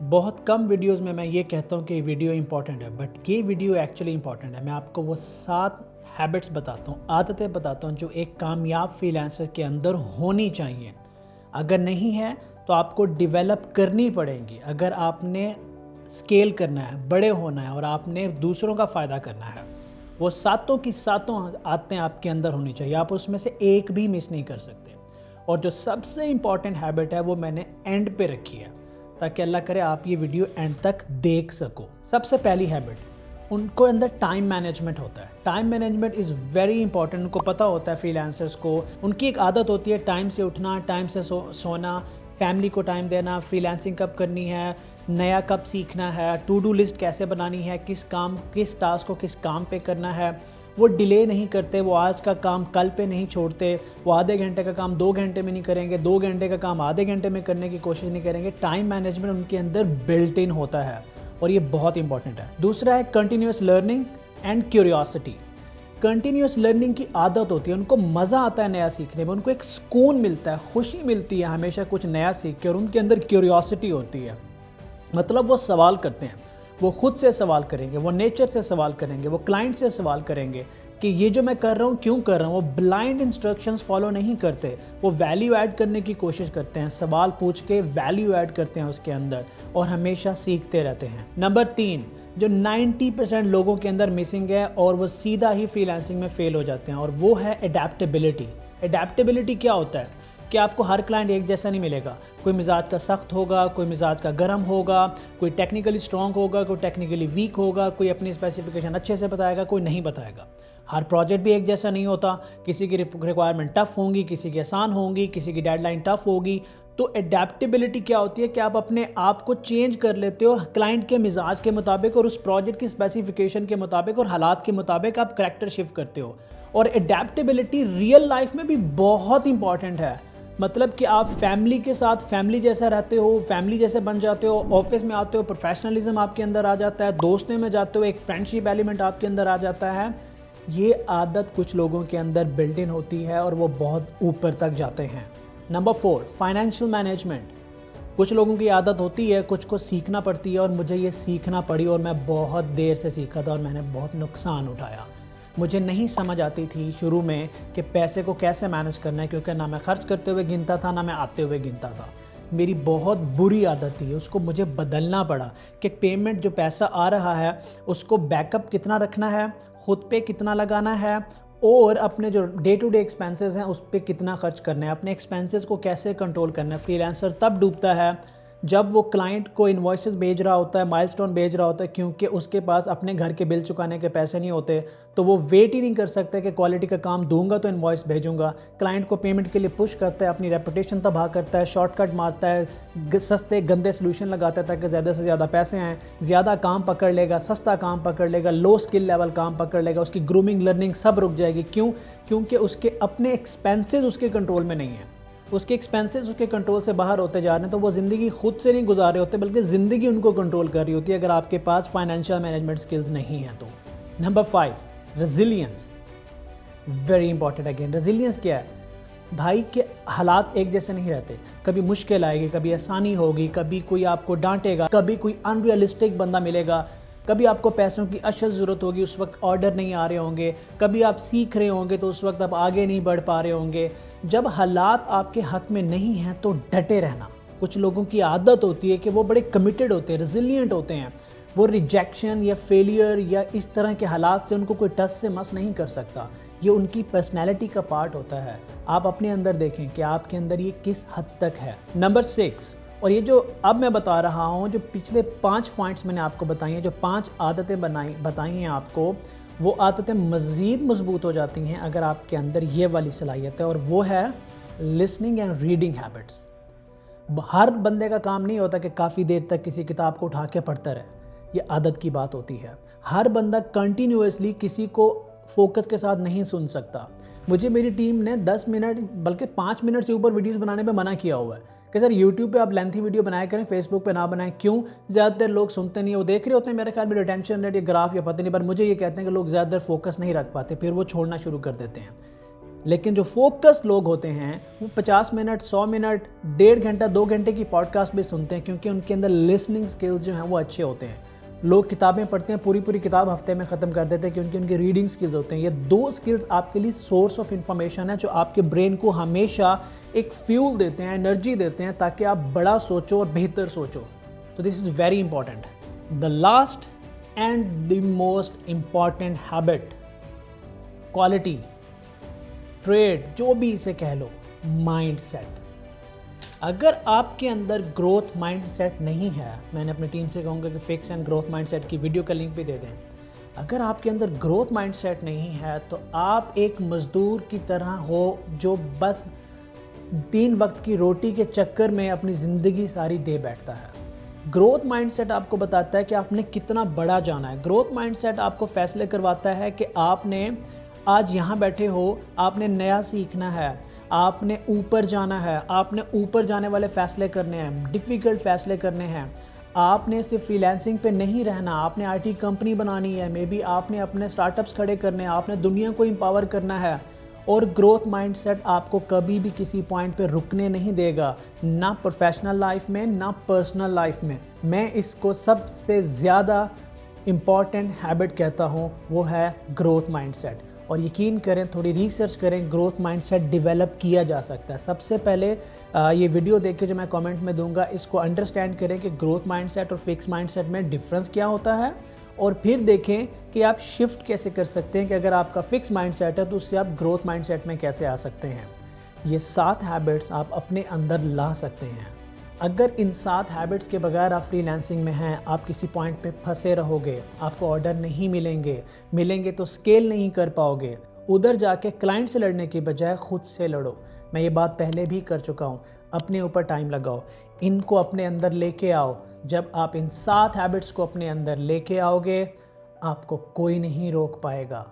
बहुत कम वीडियोस में मैं ये कहता हूँ कि वीडियो इंपॉर्टेंट है, बट ये वीडियो एक्चुअली इंपॉर्टेंट है। मैं आपको वो 7 हैबिट्स बताता हूँ, आदतें बताता हूँ जो एक कामयाब फ्रीलांसर के अंदर होनी चाहिए। अगर नहीं है तो आपको डेवलप करनी पड़ेंगी। अगर आपने स्केल करना है, बड़े होना है और आपने दूसरों का फ़ायदा करना है, वो सातों की सातों आदतें आपके अंदर होनी चाहिए। आप उसमें से एक भी मिस नहीं कर सकते। और जो सबसे इम्पॉर्टेंट हैबिट है वो मैंने एंड पे रखी है, ताकि अल्लाह करे आप ये वीडियो एंड तक देख सको। सबसे पहली हैबिट, उनको अंदर टाइम मैनेजमेंट होता है। Time management is very important. उनको पता होता है फ्रीलांसर्स को, उनकी एक आदत होती है टाइम से उठना, टाइम से सोना, फैमिली को टाइम देना, फ्रीलांसिंग कब करनी है, नया कब सीखना है, टू डू लिस्ट कैसे बनानी है, किस टास्क को किस काम पे करना है। वो डिले नहीं करते, वो आज का काम कल पे नहीं छोड़ते, वो आधे घंटे का काम 2 घंटे में नहीं करेंगे, 2 घंटे का काम आधे घंटे में करने की कोशिश नहीं करेंगे। टाइम मैनेजमेंट उनके अंदर बिल्ट इन होता है और ये बहुत इंपॉर्टेंट है। दूसरा है continuous learning and curiosity. Continuous learning की आदत होती है, उनको मज़ा आता है नया सीखने में, उनको एक सुकून मिलता है, खुशी मिलती है हमेशा कुछ नया सीख के, और उनके अंदर क्यूरियोसिटी होती है। मतलब वो सवाल करते हैं, वो खुद से सवाल करेंगे, वो नेचर से सवाल करेंगे, वो क्लाइंट से सवाल करेंगे कि ये जो मैं कर रहा हूँ क्यों कर रहा हूँ। वो ब्लाइंड इंस्ट्रक्शंस फॉलो नहीं करते, वो वैल्यू ऐड करने की कोशिश करते हैं, सवाल पूछ के वैल्यू ऐड करते हैं उसके अंदर और हमेशा सीखते रहते हैं। नंबर 3, जो 90% लोगों के अंदर मिसिंग है और वो सीधा ही फ्रीलांसिंग में फेल हो जाते हैं, और वो है एडेप्टेबिलिटी। एडेप्टेबिलिटी क्या होता है कि आपको हर क्लाइंट एक जैसा नहीं मिलेगा। कोई मिजाज का सख्त होगा, कोई मिजाज का गर्म होगा, कोई टेक्निकली स्ट्रॉन्ग होगा, कोई टेक्निकली वीक होगा, कोई अपनी स्पेसिफिकेशन अच्छे से बताएगा, कोई नहीं बताएगा। हर प्रोजेक्ट भी एक जैसा नहीं होता, किसी की रिक्वायरमेंट टफ होंगी, किसी की आसान होंगी, किसी की डेडलाइन टफ होगी। तो एडेप्टेबिलिटी क्या होती है कि आप अपने आप को चेंज कर लेते हो क्लाइंट के मिजाज के मुताबिक और उस प्रोजेक्ट की स्पेसिफिकेशन के मुताबिक और हालात के मुताबिक आप करैक्टर शिफ्ट करते हो। और एडेप्टेबिलिटी रियल लाइफ में भी बहुत इंपॉर्टेंट है। मतलब कि आप फैमिली के साथ फैमिली जैसा रहते हो, फैमिली जैसे बन जाते हो, ऑफिस में आते हो प्रोफेशनलिज्म आपके अंदर आ जाता है, दोस्ती में जाते हो एक फ्रेंडशिप एलिमेंट आपके अंदर आ जाता है। ये आदत कुछ लोगों के अंदर बिल्ट इन होती है और वो बहुत ऊपर तक जाते हैं। Number 4, financial management. कुछ लोगों की आदत होती है, कुछ को सीखना पड़ती है, और मुझे ये सीखना पड़ी और मैं बहुत देर से सीखा था और मैंने बहुत नुकसान उठाया। मुझे नहीं समझ आती थी शुरू में कि पैसे को कैसे मैनेज करना है, क्योंकि ना मैं खर्च करते हुए गिनता था, ना मैं आते हुए गिनता था। मेरी बहुत बुरी आदत थी, उसको मुझे बदलना पड़ा कि पेमेंट जो पैसा आ रहा है उसको बैकअप कितना रखना है, खुद पे कितना लगाना है, और अपने जो डे टू डे एक्सपेंसेस हैं उस पर कितना खर्च करना है, अपने एक्सपेंसेस को कैसे कंट्रोल करना है। फ्रीलांसर तब डूबता है जब वो क्लाइंट को इन्वॉइसेस भेज रहा होता है, माइलस्टोन भेज रहा होता है, क्योंकि उसके पास अपने घर के बिल चुकाने के पैसे नहीं होते, तो वो वेट ही नहीं कर सकते कि क्वालिटी का काम दूंगा तो इन्वॉइस भेजूंगा। क्लाइंट को पेमेंट के लिए पुश करता है, अपनी रेपुटेशन तबाह करता है, शॉर्टकट मारता है, सस्ते गंदे सोल्यूशन लगाता है ताकि ज़्यादा से ज़्यादा पैसे आएँ, ज़्यादा काम पकड़ लेगा, सस्ता काम पकड़ लेगा, लो स्किल लेवल काम पकड़ लेगा, उसकी ग्रूमिंग लर्निंग सब रुक जाएगी। क्यों? क्योंकि उसके अपने एक्सपेंसेस उसके कंट्रोल में नहीं है, उसके एक्सपेंसेस उसके कंट्रोल से बाहर होते जा रहे हैं। तो वो ज़िंदगी खुद से नहीं गुजार रहे होते, बल्कि ज़िंदगी उनको कंट्रोल कर रही होती है अगर आपके पास फाइनेंशियल मैनेजमेंट स्किल्स नहीं है तो। Number 5, resilience. Very important again. Resilience क्या है भाई? के हालात एक जैसे नहीं रहते, कभी मुश्किल आएगी, कभी आसानी होगी, कभी कोई आपको डांटेगा, कभी कोई अनरियलिस्टिक बंदा मिलेगा, कभी आपको पैसों की अशद ज़रूरत होगी, उस वक्त ऑर्डर नहीं आ रहे होंगे, कभी आप सीख रहे होंगे तो उस वक्त आप आगे नहीं बढ़ पा रहे होंगे। जब हालात आपके हाथ में नहीं हैं तो डटे रहना। कुछ लोगों की आदत होती है कि वो बड़े कमिटेड होते हैं, रेजिलिएंट होते हैं, वो रिजेक्शन या फेलियर या इस तरह के हालात से उनको कोई टस से मस नहीं कर सकता। ये उनकी पर्सनैलिटी का पार्ट होता है। आप अपने अंदर देखें कि आपके अंदर ये किस हद तक है। नंबर 6, और ये जो अब मैं बता रहा हूँ, जो पिछले 5 पॉइंट्स मैंने आपको बताई हैं, जो 5 आदतें बताई हैं आपको, वो आदतें मज़ीद मजबूत हो जाती हैं अगर आपके अंदर ये वाली सलाहियत है, और वो है लिसनिंग एंड रीडिंग हैबिट्स। हर बंदे का काम नहीं होता कि काफ़ी देर तक किसी किताब को उठा के पढ़ता रहे, ये आदत की बात होती है। हर बंदा कंटिन्यूसली किसी को फोकस के साथ नहीं सुन सकता। मुझे मेरी टीम ने 10 मिनट बल्कि 5 मिनट से ऊपर वीडियोस बनाने में मना किया हुआ है कि सर यूट्यूब पे आप लेंथी वीडियो बनाया करें, फेसबुक पे ना बनाएं। क्यों? ज़्यादातर लोग सुनते नहीं है, वो देख रहे होते हैं मेरे ख्याल में रिटेंशन रेट या ग्राफ या पता नहीं, पर मुझे ये कहते हैं कि लोग ज़्यादातर फोकस नहीं रख पाते, फिर वो छोड़ना शुरू कर देते हैं। लेकिन जो फोकस लोग होते हैं वो 50 मिनट, 100 मिनट, 1.5 घंटा, 2 घंटे की पॉडकास्ट भी सुनते हैं, क्योंकि उनके अंदर लिसनिंग स्किल्स जो हैं वो अच्छे होते हैं। लोग किताबें पढ़ते हैं, पूरी पूरी किताब हफ्ते में ख़त्म कर देते हैं, क्योंकि उनके रीडिंग स्किल्स होते हैं। ये 2 स्किल्स आपके लिए सोर्स ऑफ इंफॉर्मेशन है, जो आपके ब्रेन को हमेशा एक फ्यूल देते हैं, एनर्जी देते हैं, ताकि आप बड़ा सोचो और बेहतर सोचो। तो this is very important. The last and the most important habit, quality, trade, जो भी इसे कह लो, माइंडसेट। अगर आपके अंदर ग्रोथ माइंडसेट नहीं है, मैंने अपनी टीम से कहूँगा कि फिक्स एंड ग्रोथ माइंडसेट की वीडियो का लिंक भी दे दें। अगर आपके अंदर ग्रोथ माइंडसेट नहीं है तो आप एक मज़दूर की तरह हो जो बस 3 वक्त की रोटी के चक्कर में अपनी ज़िंदगी सारी दे बैठता है। ग्रोथ माइंडसेट आपको बताता है कि आपने कितना बड़ा जाना है। ग्रोथ माइंडसेट आपको फैसले करवाता है कि आपने आज यहाँ बैठे हो, आपने नया सीखना है, आपने ऊपर जाना है, आपने ऊपर जाने वाले फ़ैसले करने हैं, डिफ़िकल्ट फ़ैसले करने हैं। आपने सिर्फ फ्रीलांसिंग पे नहीं रहना, आपने आईटी कंपनी बनानी है, मे बी आपने अपने स्टार्टअप्स खड़े करने हैं, आपने दुनिया को एम्पावर करना है। और ग्रोथ माइंडसेट आपको कभी भी किसी पॉइंट पे रुकने नहीं देगा, ना प्रोफेशनल लाइफ में, ना पर्सनल लाइफ में। मैं इसको सबसे ज़्यादा इम्पॉर्टेंट हैबिट कहता हूँ, वो है ग्रोथ माइंडसेट। और यकीन करें, थोड़ी रिसर्च करें, ग्रोथ माइंडसेट डेवलप किया जा सकता है। सबसे पहले ये वीडियो देख के जो मैं कमेंट में दूंगा, इसको अंडरस्टैंड करें कि ग्रोथ माइंडसेट और फिक्स माइंडसेट में डिफरेंस क्या होता है, और फिर देखें कि आप शिफ्ट कैसे कर सकते हैं कि अगर आपका फिक्स माइंडसेट है तो उससे आप ग्रोथ माइंडसेट में कैसे आ सकते हैं। ये 7 हैबिट्स आप अपने अंदर ला सकते हैं। अगर इन 7 हैबिट्स के बगैर आप फ्रीलांसिंग में हैं, आप किसी पॉइंट पे फंसे रहोगे, आपको ऑर्डर नहीं मिलेंगे तो स्केल नहीं कर पाओगे। उधर जाके क्लाइंट से लड़ने की बजाय खुद से लड़ो। मैं ये बात पहले भी कर चुका हूँ। अपने ऊपर टाइम लगाओ, इनको अपने अंदर लेके आओ। जब आप इन 7 हैबिट्स को अपने अंदर लेके आओगे, आपको कोई नहीं रोक पाएगा।